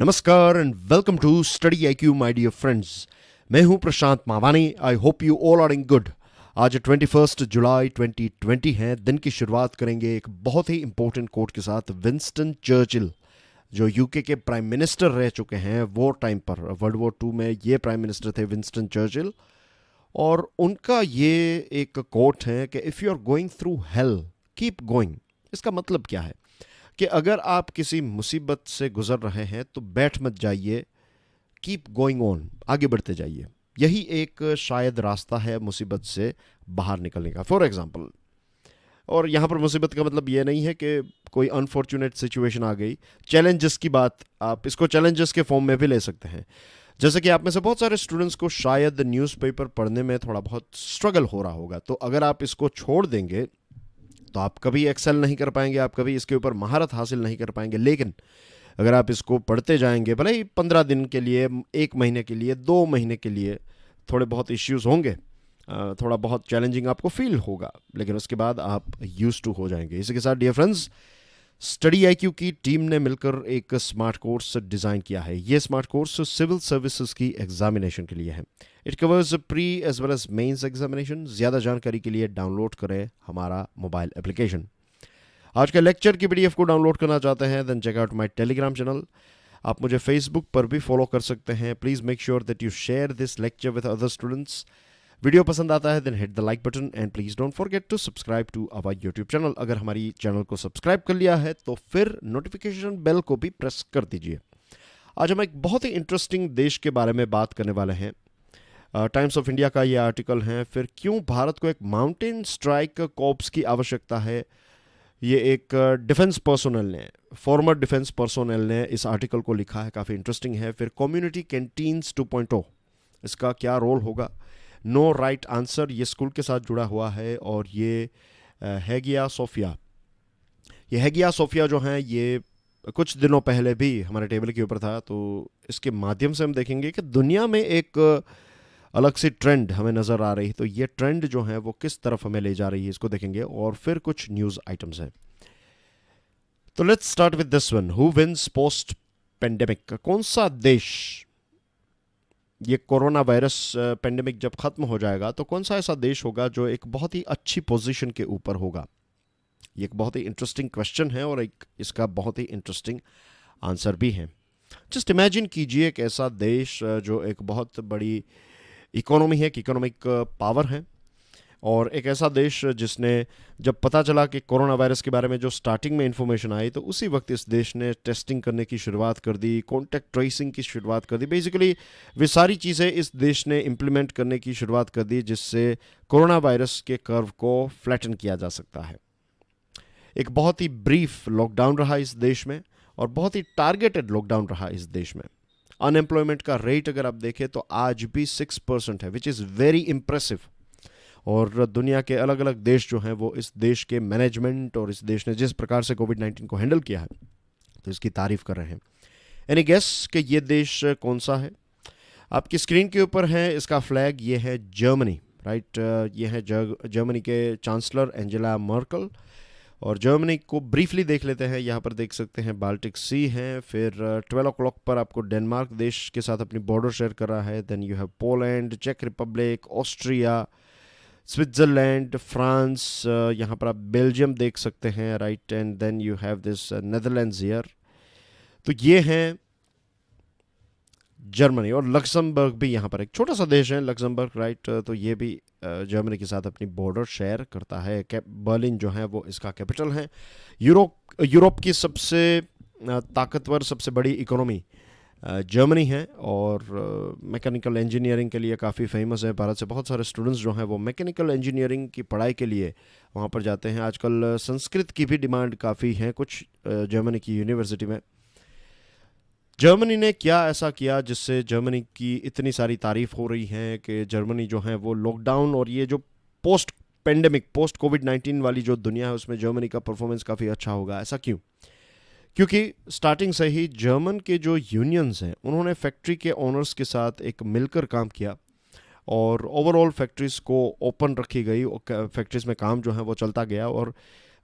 नमस्कार and welcome to study IQ my dear friends. मैं हूं Prashant Mawani. I hope you all are in good. आज 21 जुलाई 2020 है। दिन की शुरुआत करेंगे एक बहुत ही इंपॉर्टेंट कोट के साथ। विंस्टन चर्चिल जो यूके के प्राइम मिनिस्टर रह चुके हैं वॉर टाइम पर, वर्ल्ड वॉर 2 में ये प्राइम मिनिस्टर थे विंस्टन चर्चिल। और उनका ये एक कोट है कि if you are going through hell keep going. इसका मतलब क्या है कि अगर आप किसी मुसीबत से गुजर रहे हैं तो बैठ मत जाइए, कीप गोइंग ऑन, आगे बढ़ते जाइए। यही एक शायद रास्ता है मुसीबत से बाहर निकलने का। फॉर एग्जांपल, और यहाँ पर मुसीबत का मतलब ये नहीं है कि कोई अनफॉर्चुनेट सिचुएशन आ गई। चैलेंजेस की बात, आप इसको चैलेंजेस के फॉर्म में भी ले सकते हैं। जैसे कि आप में से बहुत सारे स्टूडेंट्स को शायद न्यूज़पेपर पढ़ने में थोड़ा बहुत स्ट्रगल हो रहा होगा, तो अगर आप इसको छोड़ देंगे तो आप कभी एक्सेल नहीं कर पाएंगे, आप कभी इसके ऊपर महारत हासिल नहीं कर पाएंगे। लेकिन अगर आप इसको पढ़ते जाएंगे, भले ही 15 दिन के लिए, 1 महीने के लिए, 2 महीने के लिए थोड़े बहुत इश्यूज होंगे, थोड़ा बहुत चैलेंजिंग आपको फील होगा, लेकिन उसके बाद आप यूज टू हो जाएंगे। इसी के साथ डियर फ्रेंड्स, स्टडी IQ की टीम ने मिलकर एक स्मार्ट कोर्स डिज़ाइन किया है। ये स्मार्ट कोर्स सिविल सर्विसेज की एग्जामिनेशन के लिए है। It covers pre as well as mains examination. ज़्यादा जानकारी के लिए डाउनलोड करें हमारा मोबाइल एप्लीकेशन। आज के लेक्चर की PDF को डाउनलोड करना चाहते हैं then check out my telegram channel. आप मुझे फेसबुक पर भी फॉलो कर सकते हैं। Please make sure that you share this lecture with other students. Video पसंद आता है then hit the like button and please don't forget to subscribe to our YouTube channel. अगर हमारी चैनल को सब्सक्राइब कर लिया है तो फिर नोटिफिकेशन बेल को भी प्रेस कर दीजिए। आज हम एक बहुत ही इंटरेस्टिंग देश के बारे में बात करने वाले हैं। टाइम्स ऑफ इंडिया का ये आर्टिकल है, फिर क्यों भारत को एक माउंटेन स्ट्राइक कॉर्प्स की आवश्यकता है। ये एक डिफेंस पर्सोनल ने, फॉर्मर डिफेंस पर्सोनल ने इस आर्टिकल को लिखा है, काफ़ी इंटरेस्टिंग है। फिर कम्युनिटी कैंटीन्स 2.0, इसका क्या रोल होगा। नो राइट आंसर, ये स्कूल के साथ जुड़ा हुआ है। और ये हैगिया सोफिया, ये हैगिया सोफिया जो है ये कुछ दिनों पहले भी हमारे टेबल के ऊपर था। तो इसके माध्यम से हम देखेंगे कि दुनिया में एक अलग सी ट्रेंड हमें नज़र आ रही है। तो ये ट्रेंड जो है वो किस तरफ हमें ले जा रही है, इसको देखेंगे। और फिर कुछ न्यूज़ आइटम्स हैं। तो let's start with this one. Who wins post pandemic. कौन सा देश, ये कोरोना वायरस पेंडेमिक जब खत्म हो जाएगा तो कौन सा ऐसा देश होगा जो एक बहुत ही अच्छी पोजीशन के ऊपर होगा। ये एक बहुत ही इंटरेस्टिंग क्वेश्चन है और एक इसका बहुत ही इंटरेस्टिंग आंसर भी है। जस्ट इमेजिन कीजिए एक ऐसा देश जो एक बहुत बड़ी इकोनॉमी है, इकोनॉमिक पावर है, और एक ऐसा देश जिसने, जब पता चला कि कोरोना वायरस के बारे में जो स्टार्टिंग में इंफॉर्मेशन आई, तो उसी वक्त इस देश ने टेस्टिंग करने की शुरुआत कर दी, कॉन्टैक्ट ट्रेसिंग की शुरुआत कर दी। बेसिकली वे सारी चीज़ें इस देश ने इम्प्लीमेंट करने की शुरुआत कर दी जिससे कोरोना वायरस के कर्व को फ्लैटन किया जा सकता है। एक बहुत ही ब्रीफ लॉकडाउन रहा इस देश में और बहुत ही टारगेटेड लॉकडाउन रहा इस देश में। अनएम्प्लॉयमेंट का रेट अगर आप देखें तो आज भी 6% है, विच इज़ वेरी इम्प्रेसिव। और दुनिया के अलग अलग देश जो हैं वो इस देश के मैनेजमेंट और इस देश ने जिस प्रकार से कोविड-19 को हैंडल किया है तो इसकी तारीफ कर रहे हैं। एनी गेस कि ये देश कौन सा है। आपकी स्क्रीन के ऊपर है इसका फ्लैग, ये है जर्मनी, राइट। ये है जर्मनी के चांसलर एंजेला मर्कल। और जर्मनी को ब्रीफली देख लेते हैं। यहाँ पर देख सकते हैं बाल्टिक सी है। फिर 12 o'clock पर आपको डेनमार्क देश के साथ अपनी बॉर्डर शेयर कर रहा है। देन यू हैव पोलैंड, चेक रिपब्लिक, ऑस्ट्रिया, स्विट्ज़रलैंड, फ्रांस, यहाँ पर आप बेल्जियम देख सकते हैं, right. And then you have this Netherlands here. तो ये हैं जर्मनी। और लक्समबर्ग भी यहाँ पर एक छोटा सा देश है, लक्समबर्ग, राइट। तो ये भी जर्मनी के साथ अपनी बॉर्डर शेयर करता है। बर्लिन जो है वो इसका कैपिटल है। यूरोप की सबसे ताकतवर, सबसे बड़ी इकोनॉमी जर्मनी है और मैकेनिकल इंजीनियरिंग के लिए काफ़ी फेमस है। भारत से बहुत सारे स्टूडेंट्स जो हैं वो मैकेनिकल इंजीनियरिंग की पढ़ाई के लिए वहाँ पर जाते हैं। आजकल संस्कृत की भी डिमांड काफ़ी है कुछ जर्मनी की यूनिवर्सिटी में। जर्मनी ने क्या ऐसा किया जिससे जर्मनी की इतनी सारी तारीफ हो रही है कि जर्मनी जो है वो लॉकडाउन और ये जो पोस्ट पेंडेमिक, पोस्ट कोविड-19 वाली जो दुनिया है उसमें जर्मनी का परफॉर्मेंस काफ़ी अच्छा होगा। ऐसा क्यों? क्योंकि स्टार्टिंग से ही जर्मन के जो यूनियंस हैं उन्होंने फैक्ट्री के ओनर्स के साथ एक मिलकर काम किया और ओवरऑल फैक्ट्रीज़ को ओपन रखी गई। फैक्ट्रीज़ में काम जो है वो चलता गया और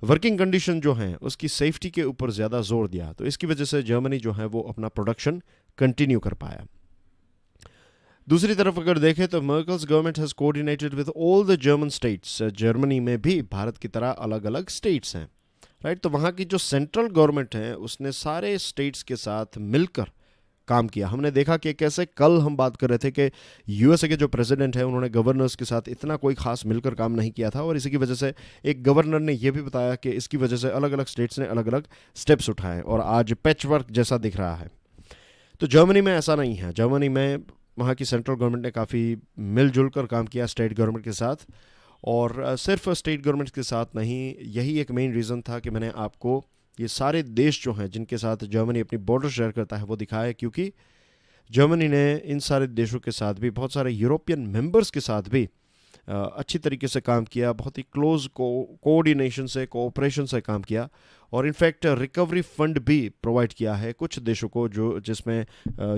वर्किंग कंडीशन जो हैं उसकी सेफ्टी के ऊपर ज़्यादा जोर दिया, तो इसकी वजह से जर्मनी जो है वो अपना प्रोडक्शन कंटिन्यू कर पाया। दूसरी तरफ अगर देखें तो Merkel's government has coordinated with all the German states. Germany में भी भारत की तरह अलग अलग स्टेट्स हैं, राइट। तो वहाँ की जो सेंट्रल गवर्नमेंट है उसने सारे स्टेट्स के साथ मिलकर काम किया। हमने देखा कि कैसे कल हम बात कर रहे थे कि यूएसए के जो प्रेसिडेंट है उन्होंने गवर्नर्स के साथ इतना कोई खास मिलकर काम नहीं किया था, और इसी की वजह से एक गवर्नर ने यह भी बताया कि इसकी वजह से अलग अलग स्टेट्स ने अलग अलग स्टेप्स उठाए और आज पैचवर्क जैसा दिख रहा है। तो जर्मनी में ऐसा नहीं है। जर्मनी में वहाँ की सेंट्रल गवर्नमेंट ने काफ़ी मिलजुल कर काम किया स्टेट गवर्नमेंट के साथ, और सिर्फ स्टेट गवर्नमेंट के साथ नहीं, यही एक मेन रीज़न था कि मैंने आपको ये सारे देश जो हैं जिनके साथ जर्मनी अपनी बॉर्डर शेयर करता है वो दिखाया, क्योंकि जर्मनी ने इन सारे देशों के साथ भी, बहुत सारे यूरोपियन मेंबर्स के साथ भी अच्छी तरीके से काम किया, बहुत ही क्लोज कोऑर्डिनेशन से, कोऑपरेशन से काम किया, और इनफैक्ट रिकवरी फंड भी प्रोवाइड किया है कुछ देशों को, जो जिसमें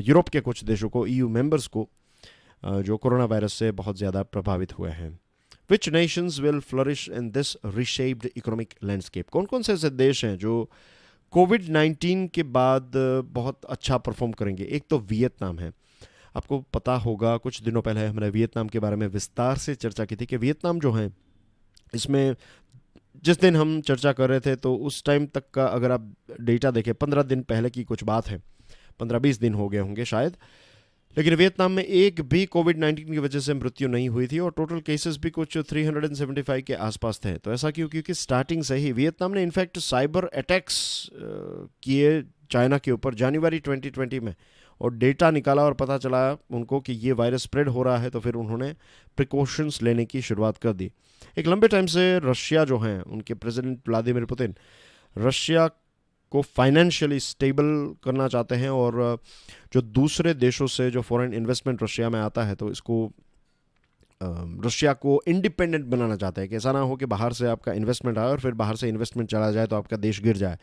यूरोप के कुछ देशों को, ईयू मेंबर्स को, जो कोरोना वायरस से बहुत ज़्यादा प्रभावित हुए हैं। Which nations will flourish in this reshaped economic landscape? कौन कौन से ऐसे देश हैं जो कोविड-19 के बाद बहुत अच्छा परफॉर्म करेंगे? एक तो वियतनाम है। आपको पता होगा कुछ दिनों पहले हमने वियतनाम के बारे में विस्तार से चर्चा की थी कि वियतनाम जो है, इसमें जिस दिन हम चर्चा कर रहे थे तो उस टाइम तक का अगर आप डेटा देखें, 15 दिन पहले की कुछ बात है, 15-20 दिन हो गए होंगे शायद, लेकिन वियतनाम में एक भी कोविड-19 की वजह से मृत्यु नहीं हुई थी और टोटल केसेस भी कुछ 375 के आसपास थे। तो ऐसा क्यों? क्योंकि स्टार्टिंग से ही वियतनाम ने इनफैक्ट साइबर अटैक्स किए चाइना के ऊपर जनवरी 2020 में, और डेटा निकाला और पता चला उनको कि ये वायरस स्प्रेड हो रहा है, तो फिर उन्होंने प्रिकॉशंस लेने की शुरुआत कर दी। एक लंबे टाइम से रशिया जो हैं, उनके प्रेसिडेंट व्लादिमीर पुतिन रशिया को फाइनेंशियली स्टेबल करना चाहते हैं, और जो दूसरे देशों से जो फॉरेन इन्वेस्टमेंट रशिया में आता है तो इसको रशिया को इंडिपेंडेंट बनाना चाहते हैं कि ऐसा ना हो कि बाहर से आपका इन्वेस्टमेंट आए और फिर बाहर से इन्वेस्टमेंट चला जाए तो आपका देश गिर जाए।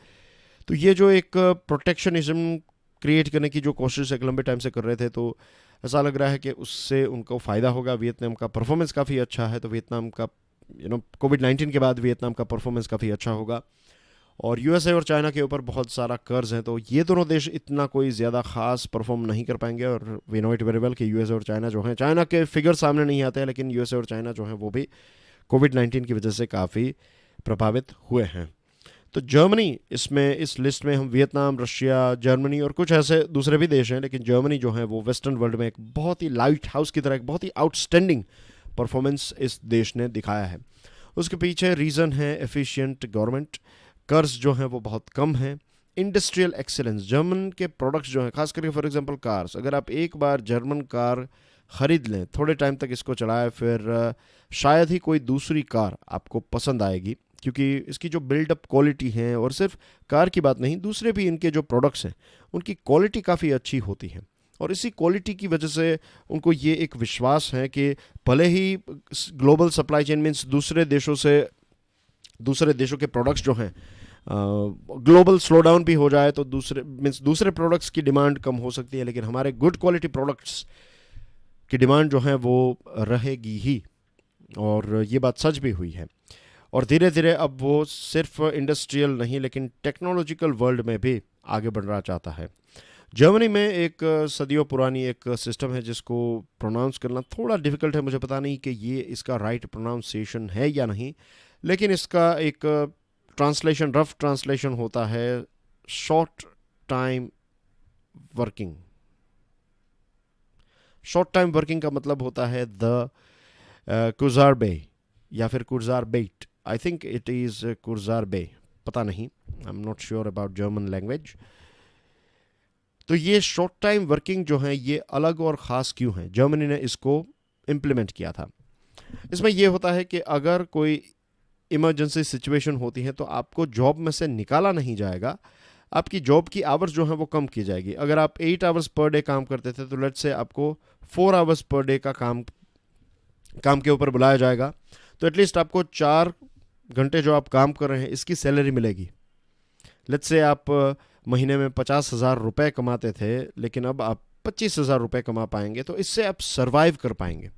तो ये जो एक प्रोटेक्शनिज्म क्रिएट करने की जो कोशिश एक लंबे टाइम से कर रहे थे, तो ऐसा लग रहा है कि उससे उनको फ़ायदा होगा। वियतनाम का परफॉर्मेंस काफ़ी अच्छा है, तो वियतनाम का कोविड-19 के बाद वियतनाम का परफॉर्मेंस काफ़ी अच्छा होगा। और यूएसए और चाइना के ऊपर बहुत सारा कर्ज है, तो ये दोनों देश इतना कोई ज़्यादा खास परफॉर्म नहीं कर पाएंगे। और we know it very well कि यूएसए और चाइना जो हैं, चाइना के फिगर सामने नहीं आते हैं, लेकिन यूएसए और चाइना जो हैं वो भी कोविड-19 की वजह से काफ़ी प्रभावित हुए हैं। तो जर्मनी इसमें, इस लिस्ट में हम वियतनाम, रशिया, जर्मनी और कुछ ऐसे दूसरे भी देश हैं, लेकिन जर्मनी जो है वो वेस्टर्न वर्ल्ड में एक बहुत ही लाइट हाउस की तरह, एक बहुत ही आउटस्टैंडिंग परफॉर्मेंस इस देश ने दिखाया है। उसके पीछे रीज़न है एफिशिएंट गवर्नमेंट, कर्ज जो हैं वो बहुत कम हैं, इंडस्ट्रियल एक्सेलेंस। जर्मन के प्रोडक्ट्स जो हैं, खास करके फॉर एग्जांपल कार्स, अगर आप एक बार जर्मन कार ख़रीद लें, थोड़े टाइम तक इसको चलाएं, फिर शायद ही कोई दूसरी कार आपको पसंद आएगी, क्योंकि इसकी जो बिल्डअप क्वालिटी है, और सिर्फ कार की बात नहीं, दूसरे भी इनके जो प्रोडक्ट्स हैं उनकी क्वालिटी काफ़ी अच्छी होती है, और इसी क्वालिटी की वजह से उनको ये एक विश्वास है कि भले ही ग्लोबल सप्लाई चेन मीन्स दूसरे देशों के प्रोडक्ट्स जो हैं ग्लोबल स्लो डाउन भी हो जाए तो दूसरे प्रोडक्ट्स की डिमांड कम हो सकती है, लेकिन हमारे गुड क्वालिटी प्रोडक्ट्स की डिमांड जो है वो रहेगी ही, और ये बात सच भी हुई है। और धीरे धीरे अब वो सिर्फ इंडस्ट्रियल नहीं, लेकिन टेक्नोलॉजिकल वर्ल्ड में भी आगे बढ़ना चाहता है। जर्मनी में एक सदियों पुरानी एक सिस्टम है जिसको प्रोनाउंस करना थोड़ा डिफ़िकल्ट है, मुझे पता नहीं कि ये इसका राइट प्रोनाउंसिएशन है या नहीं, लेकिन इसका एक ट्रांसलेशन, रफ ट्रांसलेशन होता है short time working. Short time working का मतलब होता है द कुजारबे या फिर कुजारबेट। आई थिंक इट इज़ कुजारबे, पता नहीं, आई am not sure about German language. तो ये शॉर्ट टाइम वर्किंग जो है ये अलग और ख़ास क्यों है? जर्मनी ने इसको इम्प्लीमेंट किया था। इसमें यह होता है कि अगर कोई इमरजेंसी सिचुएशन होती है तो आपको जॉब में से निकाला नहीं जाएगा, आपकी जॉब की आवर्स जो हैं वो कम की जाएगी। अगर आप 8 आवर्स पर डे काम करते थे तो लेट्स से आपको 4 आवर्स पर डे का काम के ऊपर बुलाया जाएगा, तो एटलीस्ट आपको 4 घंटे जो आप काम कर रहे हैं इसकी सैलरी मिलेगी। लेट्स से आप महीने में 50,000 रुपये कमाते थे, लेकिन अब आप 25,000 रुपये कमा पाएंगे, तो इससे आप सर्वाइव कर पाएंगे।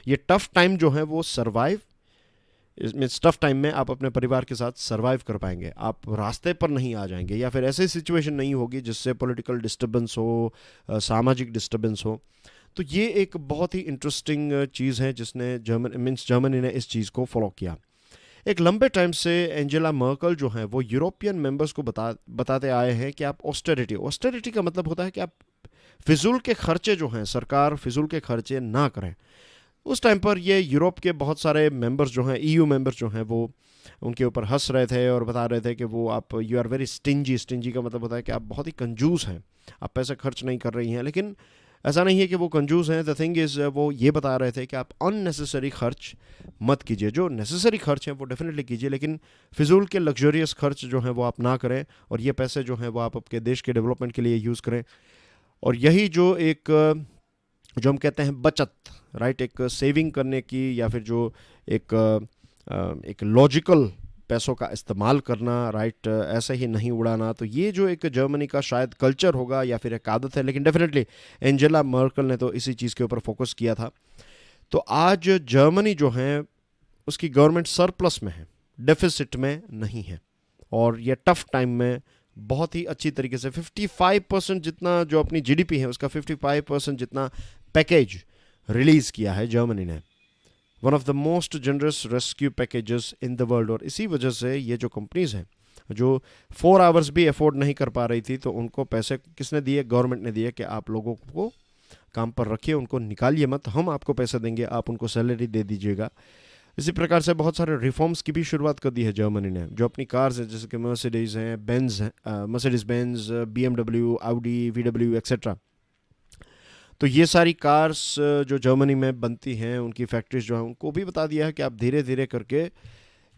ये टफ टाइम जो है वो सर्वाइव इस टफ टाइम में आप अपने परिवार के साथ सर्वाइव कर पाएंगे, आप रास्ते पर नहीं आ जाएंगे, या फिर ऐसी सिचुएशन नहीं होगी जिससे पॉलिटिकल डिस्टर्बेंस हो, सामाजिक डिस्टर्बेंस हो। तो ये एक बहुत ही इंटरेस्टिंग चीज़ है जिसने जर्मनी ने इस चीज़ को फॉलो किया। एक लंबे टाइम से एंजेला मर्कल जो हैं वो यूरोपियन मेंबर्स को बताते आए हैं कि आप ऑस्टेरिटी का मतलब होता है कि आप फिजूल के खर्चे जो हैं, सरकार फिजूल के खर्चे ना करें। उस टाइम पर ये यूरोप के बहुत सारे मेंबर्स जो हैं, ईयू मेंबर्स जो हैं, वो उनके ऊपर हंस रहे थे और बता रहे थे कि वो आप यू आर वेरी स्टिंजी का मतलब होता है कि आप बहुत ही कंजूस हैं, आप पैसे खर्च नहीं कर रही हैं। लेकिन ऐसा नहीं है कि वो कंजूस हैं। द थिंग इज़ वो ये बता रहे थे कि आप अननेसेसरी खर्च मत कीजिए, जो नेसेसरी खर्च हैं वो डेफिनेटली कीजिए, लेकिन फिजूल के लग्जरियस खर्च जो हैं वो आप ना करें, और ये पैसे जो हैं वो आप आपके देश के डेवलपमेंट के लिए यूज़ करें। और यही जो हम कहते हैं बचत, राइट, एक सेविंग करने की, या फिर जो एक लॉजिकल पैसों का इस्तेमाल करना, राइट, ऐसे ही नहीं उड़ाना। तो ये जो एक जर्मनी का शायद कल्चर होगा या फिर एक आदत है, लेकिन डेफिनेटली एंजेला मर्कल ने तो इसी चीज़ के ऊपर फोकस किया था। तो आज जर्मनी जो है उसकी गवर्नमेंट सरप्लस में है, डेफिसिट में नहीं है, और ये टफ टाइम में बहुत ही अच्छी तरीके से 55% जितना जो अपनी जीडीपी है उसका 55% जितना पैकेज रिलीज़ किया है जर्मनी ने, one of the most generous rescue packages in the world. और इसी वजह से ये जो कंपनीज हैं जो 4 आवर्स भी अफोर्ड नहीं कर पा रही थी, तो उनको पैसे किसने दिए? गवर्नमेंट ने दिए कि आप लोगों को काम पर रखिए, उनको निकालिए मत, हम आपको पैसे देंगे, आप उनको सैलरी दे दीजिएगा। इसी प्रकार से बहुत सारे रिफॉर्म्स की भी शुरुआत कर दी है जर्मनी ने। जो अपनी कार्स हैं जैसे कि मर्सिडीज़ हैं, Mercedes Benz, BMW, Audi, VW etcetera, तो ये सारी कार्स जो जर्मनी में बनती हैं उनकी फैक्ट्रीज जो हैं उनको भी बता दिया है कि आप धीरे धीरे करके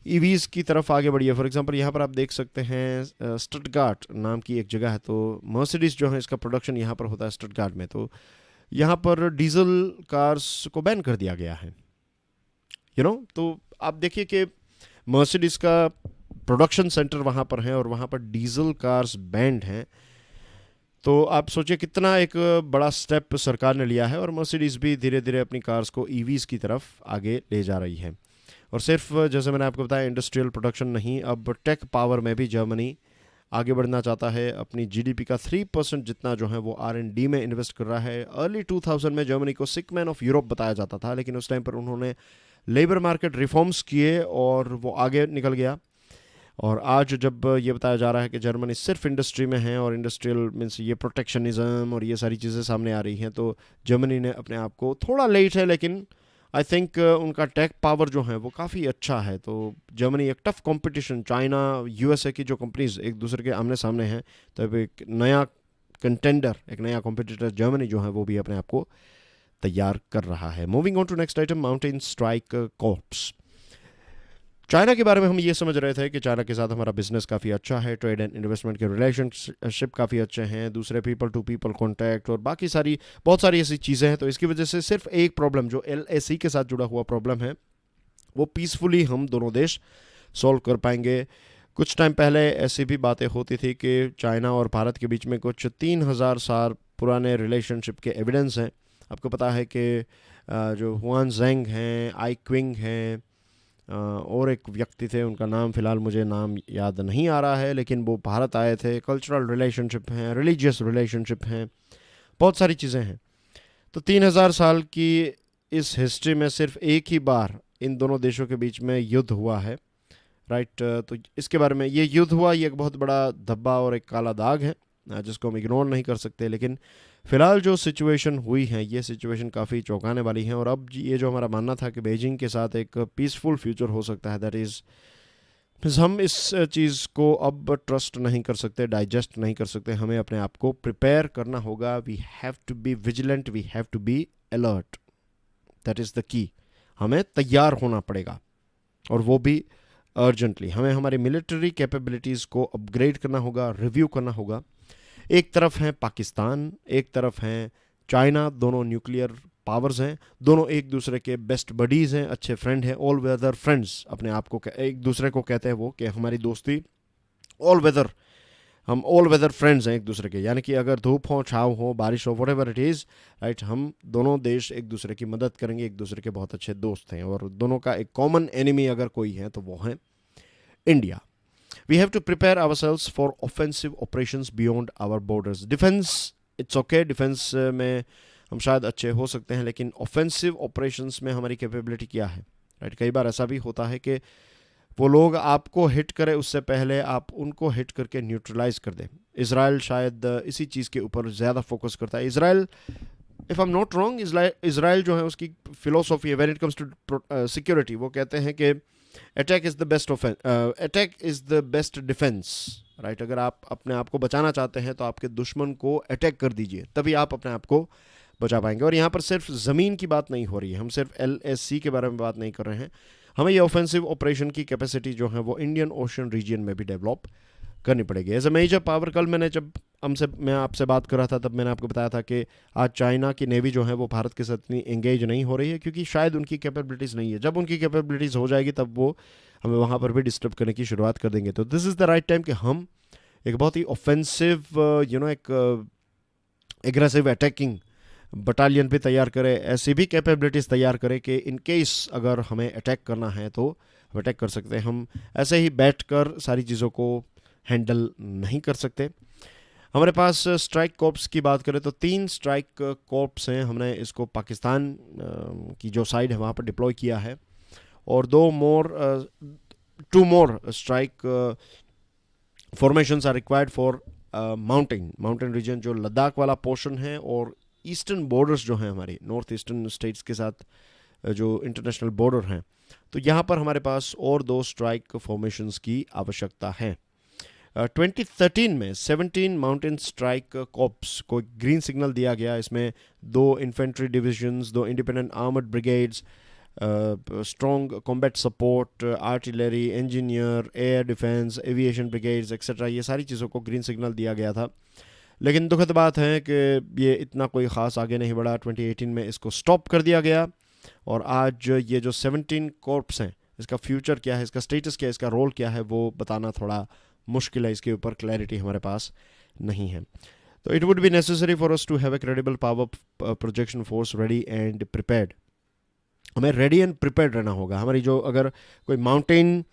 ईवीज़ की तरफ आगे बढ़िए। फॉर एग्जांपल यहाँ पर आप देख सकते हैं स्टटगार्ट नाम की एक जगह है, तो मर्सिडीज़ जो है इसका प्रोडक्शन यहाँ पर होता है स्टटगार्ट में। तो यहाँ पर डीजल कार्स को बैन कर दिया गया है, तो आप देखिए कि मर्सिडीज़ का प्रोडक्शन सेंटर वहाँ पर है और वहाँ पर डीजल कार्स बैंड हैं। तो आप सोचिए कितना एक बड़ा स्टेप सरकार ने लिया है, और मर्सिडीज़ भी धीरे धीरे अपनी कार्स को ईवीज़ की तरफ आगे ले जा रही है। और सिर्फ जैसे मैंने आपको बताया इंडस्ट्रियल प्रोडक्शन नहीं, अब टेक पावर में भी जर्मनी आगे बढ़ना चाहता है। अपनी जीडीपी का 3% जितना जो है वो R&D में इन्वेस्ट कर रहा है। अर्ली 2000 में जर्मनी को सिक मैन ऑफ यूरोप बताया जाता था, लेकिन उस टाइम पर उन्होंने लेबर मार्केट रिफॉर्म्स किए और वो आगे निकल गया। और आज जब ये बताया जा रहा है कि जर्मनी सिर्फ इंडस्ट्री में है, और इंडस्ट्रियल मीन्स ये प्रोटेक्शनिज्म और ये सारी चीज़ें सामने आ रही हैं, तो जर्मनी ने अपने आप को थोड़ा लेट है, लेकिन आई थिंक उनका टेक पावर जो है वो काफ़ी अच्छा है। तो जर्मनी एक टफ कंपटीशन, चाइना, USA की जो कंपनीज एक दूसरे के आमने सामने हैं, तो अब एक नया कंटेंडर, एक नया कॉम्पिटिटर जर्मनी जो है वो भी अपने आप को तैयार कर रहा है। Moving on to next item, mountain strike corps. China के बारे में हम ये समझ रहे थे कि चाइना के साथ हमारा बिजनेस काफ़ी अच्छा है, ट्रेड एंड इन्वेस्टमेंट के रिलेशनशिप काफ़ी अच्छे हैं, दूसरे पीपल टू पीपल कॉन्टैक्ट और बाकी बहुत सारी ऐसी चीज़ें हैं। तो इसकी वजह से सिर्फ एक प्रॉब्लम जो LAC के साथ जुड़ा हुआ प्रॉब्लम है वो पीसफुली हम दोनों देश सॉल्व कर पाएंगे। कुछ टाइम पहले ऐसी भी बातें होती थी कि चाइना और भारत के बीच में कुछ 3000 साल पुराने रिलेशनशिप के एविडेंस हैं। आपको पता है कि जो हुआन जेंग हैं, आई क्विंग हैं, और एक व्यक्ति थे, उनका नाम फ़िलहाल मुझे नाम याद नहीं आ रहा है, लेकिन वो भारत आए थे। कल्चरल रिलेशनशिप हैं, रिलीजियस रिलेशनशिप हैं, बहुत सारी चीज़ें हैं। तो 3000 साल की इस हिस्ट्री में सिर्फ एक ही बार इन दोनों देशों के बीच में युद्ध हुआ है, राइट। तो इसके बारे में ये युद्ध हुआ, ये एक बहुत बड़ा धब्बा और एक काला दाग है जिसको हम इग्नोर नहीं कर सकते। लेकिन फ़िलहाल जो सिचुएशन हुई है ये सिचुएशन काफ़ी चौंकाने वाली है, और अब ये जो हमारा मानना था कि बीजिंग के साथ एक पीसफुल फ्यूचर हो सकता है, दैट इज़ हम इस चीज़ को अब ट्रस्ट नहीं कर सकते, डाइजेस्ट नहीं कर सकते। हमें अपने आप को प्रिपेयर करना होगा। We have to be vigilant, we have to be alert, that is the key. हमें तैयार होना पड़ेगा, और वो भी अर्जेंटली। हमें हमारी मिलिट्री कैपेबिलिटीज़ को अपग्रेड करना होगा, रिव्यू करना होगा। एक तरफ हैं पाकिस्तान, एक तरफ हैं चाइना, दोनों न्यूक्लियर पावर्स हैं, दोनों एक दूसरे के बेस्ट बडीज़ हैं, अच्छे फ्रेंड हैं, ऑल वेदर फ्रेंड्स अपने आप को एक दूसरे को कहते हैं वो, कि हमारी दोस्ती ऑल वेदर हम ऑल वेदर फ्रेंड्स हैं एक दूसरे के, यानी कि अगर धूप हो, छाँव हो, बारिश हो, what ever it is, right, हम दोनों देश एक दूसरे की मदद करेंगे, एक दूसरे के बहुत अच्छे दोस्त हैं, और दोनों का एक कॉमन एनिमी अगर कोई है तो वो है India. We have to prepare ourselves for offensive operations beyond our borders. Defense, it's okay. Defense में हम शायद अच्छे हो सकते हैं, लेकिन ऑफेंसिव ऑपरेशंस में हमारी कैपेबिलिटी क्या है, राइट. कई बार ऐसा भी होता है कि वो लोग आपको हिट करें उससे पहले आप उनको हिट करके न्यूट्रलाइज कर दें. इसराइल शायद इसी चीज़ के ऊपर ज़्यादा फोकस करता है. Israel, if I am not wrong, Israel जो है उसकी फिलोसॉफी है when it comes to security, वो कहते हैं कि attack is the best attack is the best defence, right. अगर आप अपने आप को बचाना चाहते हैं तो आपके दुश्मन को अटैक कर दीजिए, तभी आप अपने आप को बचा पाएंगे. और यहाँ पर सिर्फ ज़मीन की बात नहीं हो रही है, हम सिर्फ LAC के बारे में बात नहीं कर रहे हैं. हमें ये ऑफेंसिव ऑपरेशन की कैपेसिटी जो है वो इंडियन ओशन रीजन में भी डेवलप करनी पड़ेगी. एज अ मेजर पावर, कल मैं आपसे बात कर रहा था तब मैंने आपको बताया था कि आज चाइना की नेवी जो है वो भारत के साथ इतनी एंगेज नहीं हो रही है, क्योंकि शायद उनकी कैपेबिलिटीज़ नहीं है. जब उनकी कैपेबिलिटीज़ हो जाएगी तब वो हमें वहाँ पर भी डिस्टर्ब करने की शुरुआत कर देंगे. तो this is the right time कि हम एक बहुत ही ऑफेंसिव एक एग्रेसिव अटैकिंग बटालियन भी तैयार करें, ऐसी भी कैपेबिलिटीज़ तैयार करें कि इन केस अगर हमें अटैक करना है तो हम अटैक कर सकते हैं. हम ऐसे ही बैठ कर सारी चीज़ों को हैंडल नहीं कर सकते. हमारे पास स्ट्राइक कॉर्प्स की बात करें तो 3 स्ट्राइक कॉर्प्स हैं. हमने इसको पाकिस्तान की जो साइड है वहाँ पर डिप्लॉय किया है, और 2 more strike formations are required for mountain region, जो लद्दाख वाला पोर्शन है, और ईस्टर्न बॉर्डर्स जो हैं हमारी नॉर्थ ईस्टर्न स्टेट्स के साथ जो इंटरनेशनल बॉर्डर हैं. तो यहाँ पर हमारे पास और 2 स्ट्राइक फॉर्मेशंस की आवश्यकता है. 2013 में 17 माउंटेन स्ट्राइक कॉर्प्स को ग्रीन सिग्नल दिया गया. इसमें 2 infantry divisions, 2 independent armoured brigades, strong combat support, artillery, engineer, air defence, aviation brigades etcetera, ये सारी चीज़ों को ग्रीन सिग्नल दिया गया था. लेकिन दुखद बात है कि ये इतना कोई ख़ास आगे नहीं बढ़ा. 2018 में इसको स्टॉप कर दिया गया, और आज ये जो 17 कॉर्प्स हैं इसका फ्यूचर क्या है, इसका स्टेटस क्या है, इसका रोल क्या है, वो बताना थोड़ा मुश्किल है. इसके ऊपर क्लैरिटी हमारे पास नहीं है. तो it would be necessary for us to have a credible power projection force ready and prepared. हमें रेडी एंड प्रिपेयर्ड रहना होगा. हमारी जो अगर कोई माउंटेन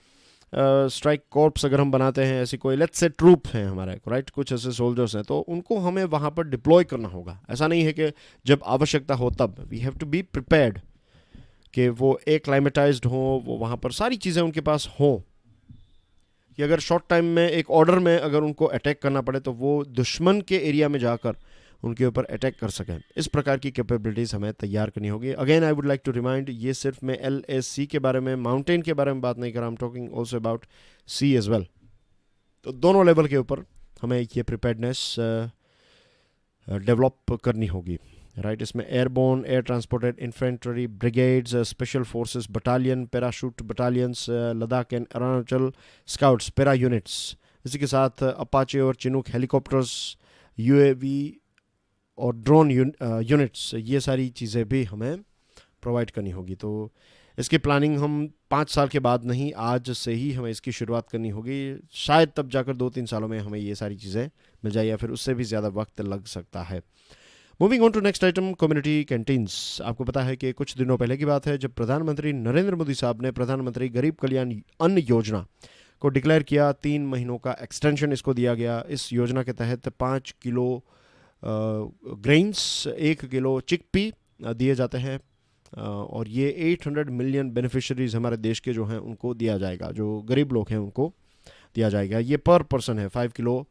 स्ट्राइक कॉर्प्स अगर हम बनाते हैं, ऐसी कोई लेट्स से ट्रूप हैं हमारे, राइट, कुछ ऐसे सोल्जर्स हैं, तो उनको हमें वहाँ पर डिप्लॉय करना होगा. ऐसा नहीं है कि जब आवश्यकता हो तब. We have to be prepared कि वो एक्लाइमेटाइज्ड हो, वो वहाँ पर सारी चीज़ें उनके पास हों, कि अगर शॉर्ट टाइम में एक ऑर्डर में अगर उनको अटैक करना पड़े तो वो दुश्मन के एरिया में जाकर उनके ऊपर अटैक कर सकें. इस प्रकार की कैपेबिलिटीज़ हमें तैयार करनी होगी. Again I would like to remind, ये सिर्फ मैं LAC के बारे में, माउंटेन के बारे में बात नहीं कर रहा, I am talking also about sea as well. तो दोनों लेवल के ऊपर हमें ये प्रिपेयर्डनेस डेवलप करनी होगी, राइट. इसमें airborne, air transported infantry brigades, special forces battalion, parachute battalions, Ladakh and Arunachal scouts para units, इसी के साथ अपाचे और चिनूक हेलीकॉप्टर्स, UAV और ड्रोन यूनिट्स, ये सारी चीज़ें भी हमें प्रोवाइड करनी होगी. तो इसकी प्लानिंग हम 5 साल के बाद नहीं, आज से ही हमें इसकी शुरुआत करनी होगी. शायद तब जाकर 2-3 सालों में हमें ये सारी चीज़ें मिल जाए, या फिर उससे भी ज़्यादा वक्त लग सकता है. Moving on to next item, community canteens. आपको पता है कि कुछ दिनों पहले की बात है जब प्रधानमंत्री नरेंद्र मोदी साहब ने प्रधानमंत्री गरीब कल्याण अन्न योजना को डिक्लेयर किया. 3 महीनों का एक्सटेंशन इसको दिया गया. इस योजना के तहत 5 किलो ग्रेन्स, 1 किलो चिकपी दिए जाते हैं, और ये 800 मिलियन बेनिफिशरीज हमारे देश के जो हैं उनको दिया जाएगा, जो गरीब लोग हैं उनको दिया जाएगा. ये पर पर्सन है, 5 kilo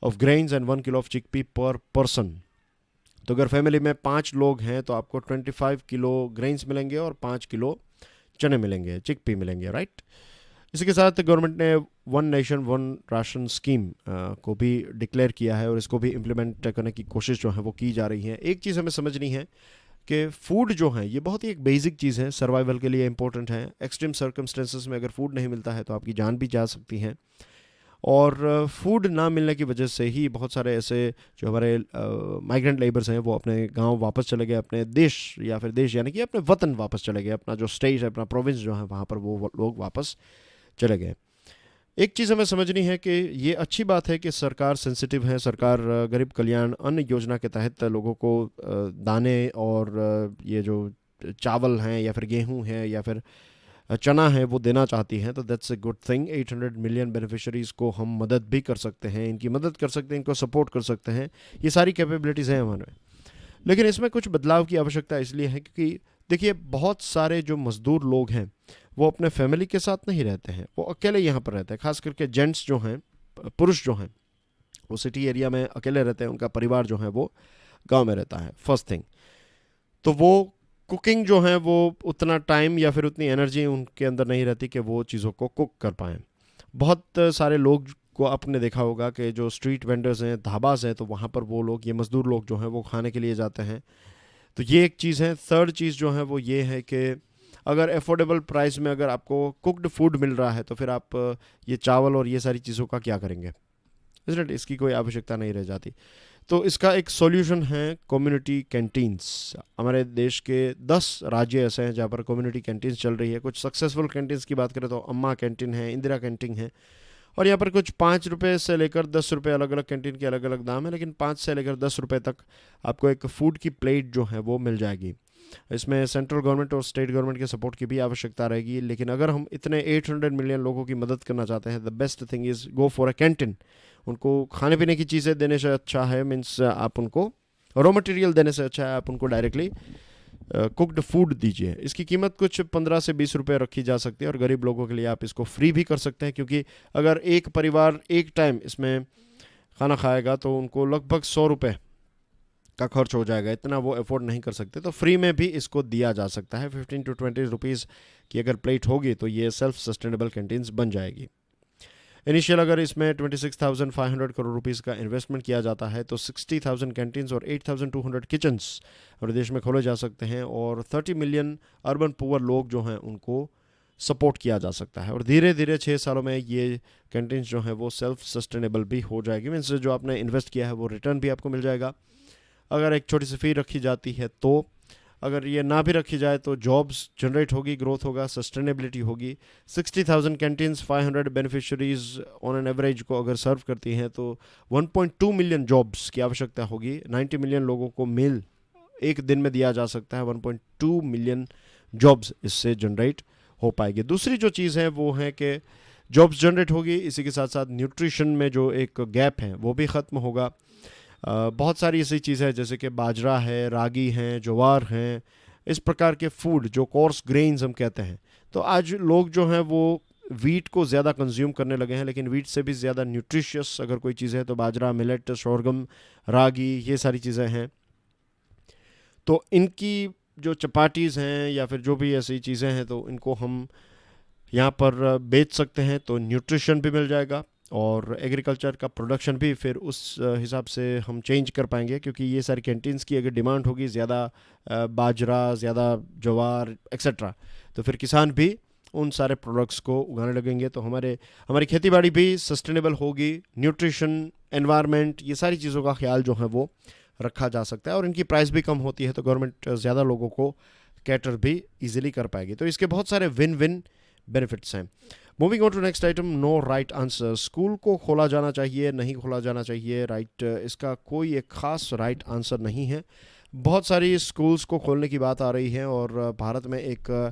of grains and 1 kilo of chickpea पर पर्सन. तो अगर फैमिली में 5 लोग हैं तो आपको 25 किलो ग्रेन्स मिलेंगे और 5 किलो चने मिलेंगे, चिकपी मिलेंगे, राइट. इसी के साथ गवर्नमेंट ने 1 नेशन 1 राशन स्कीम को भी डिक्लेयर किया है, और इसको भी इम्प्लीमेंट करने की कोशिश जो है वो की जा रही है. एक चीज़ हमें समझनी है कि फूड जो है ये बहुत ही एक बेसिक चीज़ है, सर्वाइवल के लिए इंपॉर्टेंट है. एक्सट्रीम सर्कमस्टेंसेस में अगर फूड नहीं मिलता है तो आपकी जान भी जा सकती है, और फूड ना मिलने की वजह से ही बहुत सारे ऐसे जो हमारे माइग्रेंट लेबर्स हैं वो अपने गांव वापस चले गए, अपने देश, या फिर देश यानी कि अपने वतन वापस चले गए, अपना जो स्टेट है, अपना प्रोविंस जो है वहाँ पर वो लोग वापस चले गए. एक चीज़ हमें समझनी है कि ये अच्छी बात है कि सरकार सेंसिटिव है, सरकार गरीब कल्याण अन्न योजना के तहत लोगों को दाने और ये जो चावल हैं या फिर गेहूं है या फिर चना है वो देना चाहती हैं, तो that's a good thing. 800 million beneficiaries को हम मदद भी कर सकते हैं, इनकी मदद कर सकते हैं, इनको सपोर्ट कर सकते हैं, ये सारी कैपेबिलिटीज़ हैं हमारे में। लेकिन इसमें कुछ बदलाव की आवश्यकता इसलिए है क्योंकि देखिए बहुत सारे जो मज़दूर लोग हैं वो अपने फैमिली के साथ नहीं रहते हैं, वो अकेले यहाँ पर रहते हैं। खास करके जेंट्स जो हैं, पुरुष जो हैं, वो सिटी एरिया में अकेले रहते हैं, उनका परिवार जो है वो गांव में रहता है। फर्स्ट थिंग तो वो कुकिंग जो है वो उतना टाइम या फिर उतनी एनर्जी उनके अंदर नहीं रहती कि वो चीज़ों को कुक कर पाएँ। बहुत सारे लोग को आपने देखा होगा कि जो स्ट्रीट वेंडर्स हैं, ढाबाज हैं, तो वहाँ पर वो लोग, ये मज़दूर लोग जो हैं वो खाने के लिए जाते हैं। तो ये एक चीज़ है। थर्ड चीज़ जो है वो ये है कि अगर अफोर्डेबल प्राइस में अगर आपको कुक्ड फूड मिल रहा है तो फिर आप ये चावल और ये सारी चीज़ों का क्या करेंगे, इसलिए इसकी कोई आवश्यकता नहीं रह जाती। तो इसका एक सॉल्यूशन है कम्युनिटी कैंटीन्स। हमारे देश के 10 राज्य ऐसे हैं जहाँ पर कम्युनिटी कैंटीन्स चल रही है। कुछ सक्सेसफुल कैंटीन्स की बात करें तो अम्मा कैंटीन है, इंदिरा कैंटीन है, और यहाँ पर कुछ 5 रुपये से लेकर 10 रुपये, अलग अलग कैंटीन के अलग अलग दाम है, लेकिन 5 से लेकर 10 रुपये तक आपको एक फ़ूड की प्लेट जो है वो मिल जाएगी। इसमें सेंट्रल गवर्नमेंट और स्टेट गवर्नमेंट के सपोर्ट की भी आवश्यकता रहेगी, लेकिन अगर हम इतने 800 मिलियन लोगों की मदद करना चाहते हैं, the best thing is go for a canteen. उनको खाने पीने की चीज़ें देने से अच्छा है, मीन्स आप उनको रॉ मटेरियल देने से अच्छा है आप उनको डायरेक्टली कुक्ड फूड दीजिए। इसकी कीमत कुछ 15 से 20 रुपये रखी जा सकती है, और गरीब लोगों के लिए आप इसको फ्री भी कर सकते हैं, क्योंकि अगर एक परिवार एक टाइम इसमें खाना खाएगा तो उनको लगभग 100 रुपये का खर्च हो जाएगा, इतना वो अफोर्ड नहीं कर सकते। तो फ्री में भी इसको दिया जा सकता है। 15 to 20 रुपीज़ की अगर प्लेट होगी तो ये सेल्फ सस्टेनेबल कैंटीन्स बन जाएगी। इनिशियल अगर इसमें 26,500 करोड़ रुपीस का इन्वेस्टमेंट किया जाता है तो 60,000 कैंटीन्स और 8,200 किचन्स हमारे देश में खोले जा सकते हैं, और 30 मिलियन अर्बन पुअर लोग जो हैं उनको सपोर्ट किया जा सकता है। और धीरे धीरे 6 सालों में ये कैंटीन्स जो हैं वो सेल्फ सस्टेनेबल भी हो जाएगी। मीन्स जो आपने इन्वेस्ट किया है वो रिटर्न भी आपको मिल जाएगा। अगर एक छोटी सी फ़ी रखी जाती है, तो अगर ये ना भी रखी जाए तो जॉब्स जनरेट होगी, ग्रोथ होगा, सस्टेनेबिलिटी होगी। 60,000 canteens 500 beneficiaries on an average को अगर सर्व करती हैं तो 1.2 मिलियन जॉब्स की आवश्यकता होगी। 90 मिलियन लोगों को मील एक दिन में दिया जा सकता है। 1.2 मिलियन जॉब्स इससे जनरेट हो पाएगी। दूसरी जो चीज़ है वो है कि जॉब्स जनरेट होगी, इसी के साथ साथ न्यूट्रिशन में जो एक गैप है वो भी ख़त्म होगा। बहुत सारी ऐसी चीज़ें हैं जैसे कि बाजरा है, रागी हैं, ज्वार हैं, इस प्रकार के फूड जो कोर्स ग्रेन्स हम कहते हैं। तो आज लोग जो हैं वो वीट को ज़्यादा कंज्यूम करने लगे हैं, लेकिन वीट से भी ज़्यादा न्यूट्रिशियस अगर कोई चीज़ है तो बाजरा, मिलेट, सोरगम, रागी, ये सारी चीज़ें हैं। तो इनकी जो चपाटीज़ हैं या फिर जो भी ऐसी चीज़ें हैं तो इनको हम यहाँ पर बेच सकते हैं, तो न्यूट्रिशन भी मिल जाएगा और एग्रीकल्चर का प्रोडक्शन भी फिर उस हिसाब से हम चेंज कर पाएंगे, क्योंकि ये सारी कैंटीन्स की अगर डिमांड होगी ज़्यादा बाजरा, ज़्यादा ज्वार एक्सेट्रा, तो फिर किसान भी उन सारे प्रोडक्ट्स को उगाने लगेंगे। तो हमारी खेती बाड़ी भी सस्टेनेबल होगी। न्यूट्रिशन, एनवायरनमेंट, ये सारी चीज़ों का ख्याल जो है वो रखा जा सकता है, और इनकी प्राइस भी कम होती है तो गवर्नमेंट ज़्यादा लोगों को कैटर भी इजीली कर पाएगी। तो इसके बहुत सारे विन विन बेनिफिट्स हैं। Moving on to next item, no right answer. School को खोला जाना चाहिए, नहीं खोला जाना चाहिए, राइट, इसका कोई एक ख़ास राइट आंसर नहीं है। बहुत सारी स्कूल्स को खोलने की बात आ रही है, और भारत में एक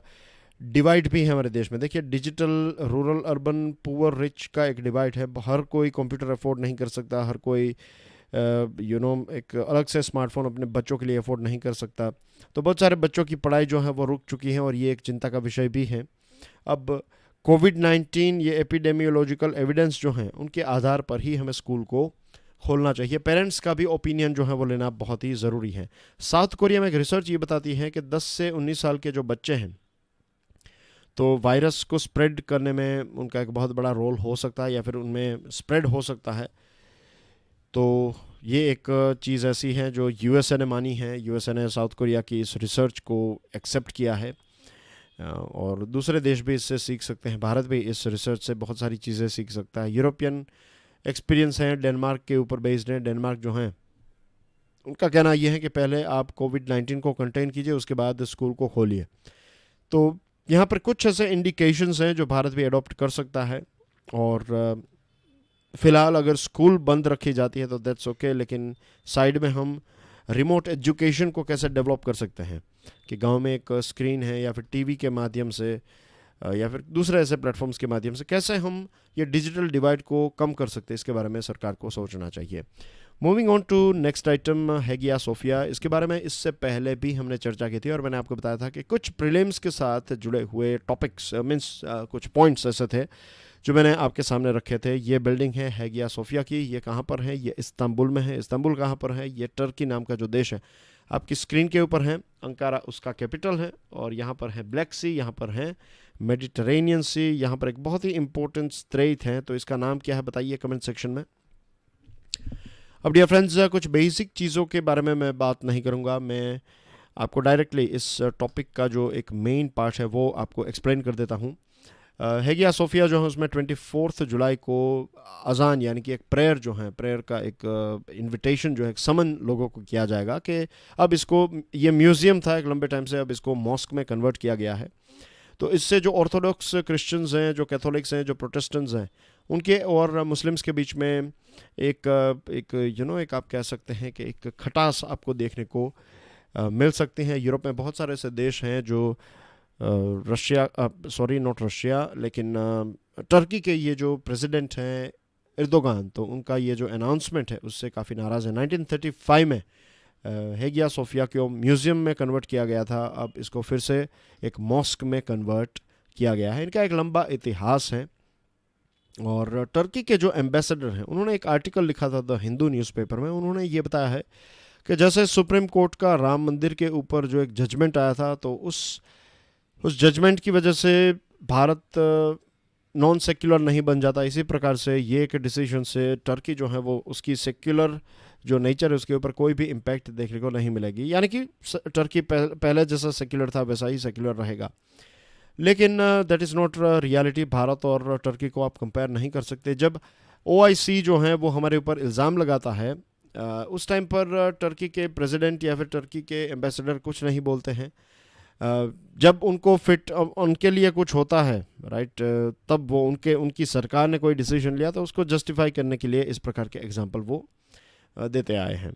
डिवाइड भी है हमारे देश में। देखिए, digital, rural, urban, poor, rich का एक डिवाइड है। हर कोई कंप्यूटर अफोर्ड नहीं कर सकता, हर कोई एक अलग से स्मार्टफोन अपने बच्चों के लिए अफोर्ड नहीं कर सकता। तो बहुत सारे बच्चों की पढ़ाई जो है वो रुक चुकी है, और ये एक चिंता का विषय भी है। अब कोविड-19, ये एपिडेमियोलॉजिकल एविडेंस जो हैं उनके आधार पर ही हमें स्कूल को खोलना चाहिए। पेरेंट्स का भी ओपिनियन जो है वो लेना बहुत ही ज़रूरी है। साउथ कोरिया में एक रिसर्च ये बताती है कि 10 से 19 साल के जो बच्चे हैं तो वायरस को स्प्रेड करने में उनका एक बहुत बड़ा रोल हो सकता है, या फिर उनमें स्प्रेड हो सकता है। तो ये एक चीज़ ऐसी है जो यूएसए ने मानी है। यूएसए ने साउथ कोरिया की इस रिसर्च को एक्सेप्ट किया है, और दूसरे देश भी इससे सीख सकते हैं। भारत भी इस रिसर्च से बहुत सारी चीज़ें सीख सकता है। यूरोपियन एक्सपीरियंस हैं, डेनमार्क के ऊपर बेस्ड हैं। डेनमार्क जो हैं उनका कहना यह है कि पहले आप कोविड-19 को कंटेन कीजिए, उसके बाद स्कूल को खोलिए। तो यहाँ पर कुछ ऐसे इंडिकेशंस हैं जो भारत भी अडॉप्ट कर सकता है। और फ़िलहाल अगर स्कूल बंद रखी जाती है तो दैट्स ओके, लेकिन साइड में हम रिमोट एजुकेशन को कैसे डेवलप कर सकते हैं कि गांव में एक स्क्रीन है या फिर टीवी के माध्यम से या फिर दूसरे ऐसे प्लेटफॉर्म्स के माध्यम से कैसे हम ये डिजिटल डिवाइड को कम कर सकते हैं, इसके बारे में सरकार को सोचना चाहिए। Moving on to next item, Hagia Sophia. इसके बारे में इससे पहले भी हमने चर्चा की थी और मैंने आपको बताया था कि कुछ प्रीलिम्स के साथ जुड़े हुए टॉपिक्स मीन्स कुछ पॉइंट्स ऐसे थे जो मैंने आपके सामने रखे थे। ये बिल्डिंग है हैगिया सोफिया की, ये कहाँ पर है? ये इस्तांबुल में है। इस्तांबुल कहाँ पर है? ये टर्की नाम का जो देश है आपकी स्क्रीन के ऊपर है। अंकारा उसका कैपिटल है और यहाँ पर है ब्लैक सी, यहाँ पर है मेडिटरेनियन सी, यहाँ पर एक बहुत ही इंपॉर्टेंट स्ट्रेट है, तो इसका नाम क्या है बताइए कमेंट सेक्शन में। अब डियर फ्रेंड्स, कुछ बेसिक चीज़ों के बारे में मैं बात नहीं करूँगा, मैं आपको डायरेक्टली इस टॉपिक का जो एक मेन पार्ट है वो आपको एक्सप्लेन कर देता हूँ। हैगिया सोफिया जो है उसमें 24 जुलाई को अजान यानी कि एक प्रेयर जो है, प्रेयर का एक इनविटेशन जो है, एक समन लोगों को किया जाएगा कि अब इसको, ये म्यूज़ियम था एक लंबे टाइम से, अब इसको मॉस्क में कन्वर्ट किया गया है। तो इससे जो ऑर्थोडॉक्स क्रिश्चियंस हैं, जो कैथोलिक्स हैं, जो प्रोटेस्टेंट्स हैं, उनके और मुस्लिम्स के बीच में एक आप कह सकते हैं कि एक खटास आपको देखने को मिल सकती हैं। यूरोप में बहुत सारे ऐसे देश हैं जो रशिया, सॉरी नॉट रशिया, लेकिन टर्की के ये जो प्रेसिडेंट हैं एर्दोगान, तो उनका ये जो अनाउंसमेंट है उससे काफ़ी नाराज़ है। 1935 में हैगिया सोफिया को म्यूज़ियम में कन्वर्ट किया गया था, अब इसको फिर से एक मॉस्क में कन्वर्ट किया गया है। इनका एक लंबा इतिहास है। और टर्की के जो एम्बेसडर हैं उन्होंने एक आर्टिकल लिखा था द हिंदू न्यूज़पेपर में, उन्होंने ये बताया है कि जैसे सुप्रीम कोर्ट का राम मंदिर के ऊपर जो एक जजमेंट आया था, तो उस जजमेंट की वजह से भारत नॉन सेक्युलर नहीं बन जाता, इसी प्रकार से ये एक डिसीजन से टर्की जो है वो उसकी सेक्युलर जो नेचर है उसके ऊपर कोई भी इम्पैक्ट देखने को नहीं मिलेगी, यानी कि टर्की पहले जैसा सेक्युलर था वैसा ही सेक्युलर रहेगा। लेकिन that is not reality. Bharat और टर्की को आप कंपेयर नहीं कर सकते। जब OIC जो है वो हमारे ऊपर इल्ज़ाम लगाता है, उस टाइम पर टर्की के प्रेसिडेंट या फिर टर्की के एम्बेसडर कुछ नहीं बोलते हैं। जब उनको फिट उनके लिए कुछ होता है, राइट, तब वो उनकी सरकार ने कोई डिसीजन लिया तो उसको जस्टिफाई करने के लिए इस प्रकार के एग्जांपल वो देते आए हैं।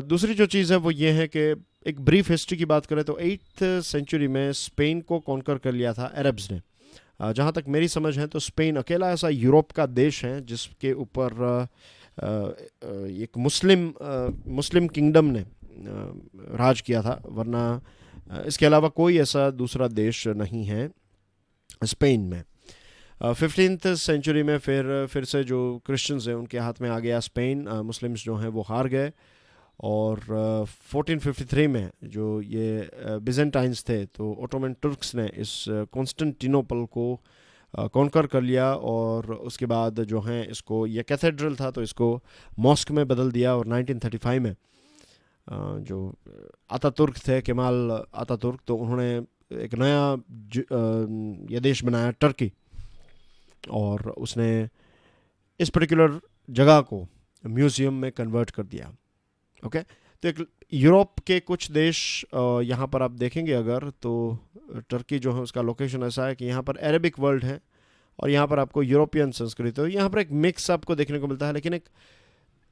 दूसरी जो चीज़ है वो ये है कि एक ब्रीफ हिस्ट्री की बात करें तो 8th सेंचुरी में स्पेन को कॉन्कर कर लिया था अरब्स ने। जहाँ तक मेरी समझ है तो स्पेन अकेला ऐसा यूरोप का देश है जिसके ऊपर एक मुस्लिम किंगडम ने राज किया था, वरना इसके अलावा कोई ऐसा दूसरा देश नहीं है स्पेन में। 15th सेंचुरी में फिर से जो क्रिश्चियंस हैं उनके हाथ में आ गया स्पेन, मुस्लिम्स जो हैं वो हार गए। और 1453 में जो ये बिजेंटाइंस थे तो ओटोमन तुर्क्स ने इस कॉन्स्टेंटिनोपल को कॉन्कर कर लिया और उसके बाद जो है इसको, ये कैथेड्रल था तो इसको मॉस्क में बदल दिया। और 1935 में जो आतातुर्क थे, केमाल आतातुर्क, तो उन्होंने एक नया ये देश बनाया टर्की, और उसने इस पर्टिकुलर जगह को म्यूज़ियम में कन्वर्ट कर दिया। ओके, तो एक यूरोप के कुछ देश यहाँ पर आप देखेंगे अगर, तो टर्की जो है उसका लोकेशन ऐसा है कि यहाँ पर अरेबिक वर्ल्ड है और यहाँ पर आपको यूरोपियन संस्कृति, तो यहाँ पर एक मिक्स आपको देखने को मिलता है। लेकिन एक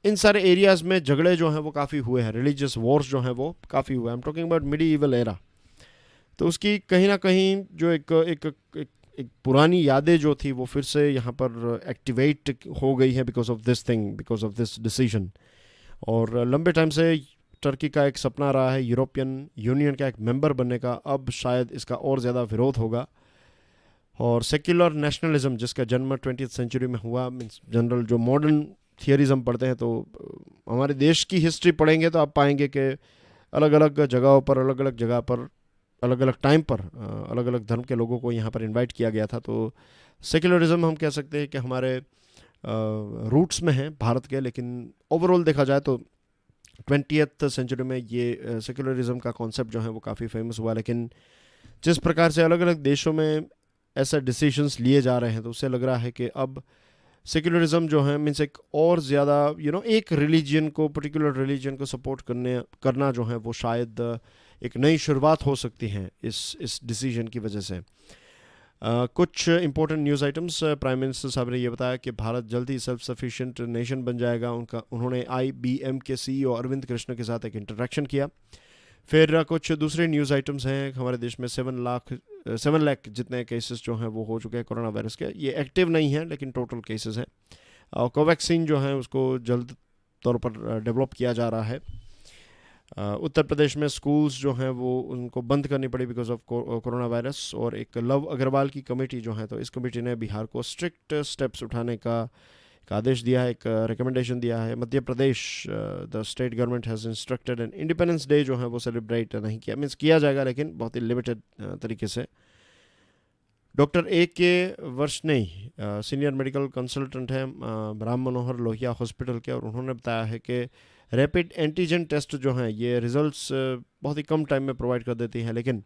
इन सारे एरियाज़ में झगड़े जो हैं वो काफ़ी हुए हैं, रिलीजियस वॉर्स जो हैं वो काफ़ी हुए हैं। आई am talking about medieval era. तो उसकी कहीं ना कहीं जो एक पुरानी यादें जो थी वो फिर से यहाँ पर एक्टिवेट हो गई है because of this thing, because of this decision. और लंबे टाइम से टर्की का एक सपना रहा है यूरोपियन यूनियन का एक मेंबर बनने का, अब शायद इसका और ज़्यादा विरोध होगा। और सेक्युलर नेशनलिज्म जिसका जन्म 20th सेंचुरी में हुआ, मीन्स जनरल जो मॉडर्न थियरीज हम पढ़ते हैं, तो हमारे देश की हिस्ट्री पढ़ेंगे तो आप पाएंगे कि अलग अलग जगहों पर, अलग अलग जगह पर, अलग अलग टाइम पर अलग अलग धर्म के लोगों को यहाँ पर इनवाइट किया गया था। तो सेक्युलरिज्म हम कह सकते हैं कि हमारे रूट्स में हैं भारत के, लेकिन ओवरऑल देखा जाए तो 20th सेंचुरी में ये सेक्युलरिज्म का कॉन्सेप्ट जो है वो काफ़ी फेमस हुआ। लेकिन जिस प्रकार से अलग अलग देशों में ऐसे डिसीजंस लिए जा रहे हैं तो उससे लग रहा है कि अब सेक्युलरिज्म जो है मीन्स एक और ज़्यादा एक रिलीजन को, पर्टिकुलर रिलीजन को सपोर्ट करना जो है वो शायद एक नई शुरुआत हो सकती है इस डिसीजन की वजह से। कुछ important news items. Prime minister साहब ने ये बताया कि भारत जल्द ही सेल्फ सफिशिएंट नेशन बन जाएगा। उन्होंने IBM के CEO अरविंद कृष्ण के साथ एक इंटरेक्शन किया। फिर कुछ दूसरे न्यूज़ आइटम्स हैं। हमारे देश में 7 लाख जितने केसेस जो हैं वो हो चुके हैं कोरोना वायरस के। ये एक्टिव नहीं है लेकिन टोटल केसेस हैं। और कोवैक्सीन जो है उसको जल्द तौर पर डेवलप किया जा रहा है। उत्तर प्रदेश में स्कूल्स जो हैं वो उनको बंद करनी पड़ी बिकॉज ऑफ कोरोना वायरस। और एक लव अग्रवाल की कमेटी जो है, तो इस कमेटी ने बिहार को स्ट्रिक्ट स्टेप्स उठाने का एक आदेश दिया है, एक रिकमेंडेशन दिया है। Madhya Pradesh, the state government has instructed and independence day जो है वो सेलिब्रेट नहीं किया, मीन्स किया जाएगा लेकिन बहुत ही लिमिटेड तरीके से। Doctor A.K. Varshney senior medical consultant हैं राम मनोहर लोहिया हॉस्पिटल के, और उन्होंने बताया है कि रैपिड एंटीजन टेस्ट जो हैं ये रिजल्ट्स बहुत ही कम टाइम में प्रोवाइड कर देती हैं, लेकिन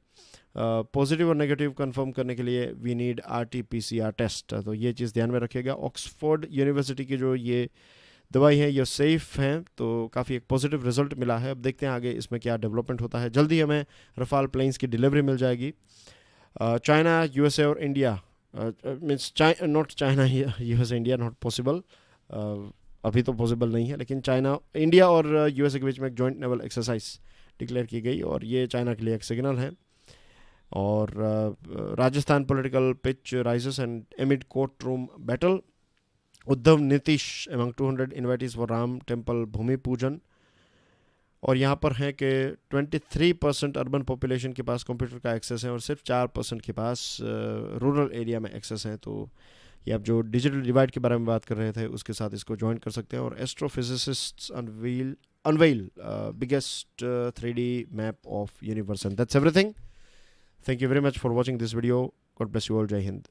पॉजिटिव और नेगेटिव कंफर्म करने के लिए वी नीड RT-PCR टेस्ट। तो ये चीज़ ध्यान में रखिएगा। ऑक्सफोर्ड यूनिवर्सिटी की जो ये दवाई है ये सेफ़ हैं, तो काफ़ी एक पॉजिटिव रिजल्ट मिला है। अब देखते हैं आगे इसमें क्या डेवलपमेंट होता है। जल्दी हमें रफाल प्लेन्स की डिलीवरी मिल जाएगी। चाइना, USA और India, means not China USA India not possible, अभी तो पॉसिबल नहीं है, लेकिन चाइना, इंडिया और USA के बीच में एक जॉइंट नेवल एक्सरसाइज डिक्लेयर की गई और ये चाइना के लिए एक सिग्नल है। और Rajasthan political pitch rises and amid court room battle. Uddhav Nitish among 200 invitees for Ram temple Bhoomi Pujan. और यहाँ पर है कि 23% अर्बन पॉपुलेशन के पास कंप्यूटर का एक्सेस है और सिर्फ 4% के पास रूरल एरिया में एक्सेस है। तो ये आप जो डिजिटल डिवाइड के बारे में बात कर रहे थे उसके साथ इसको ज्वाइन कर सकते हैं। और astrophysicists unveil biggest 3D map of universe. And that's everything. Thank you very much for watching this video. God bless you all. Jai Hind.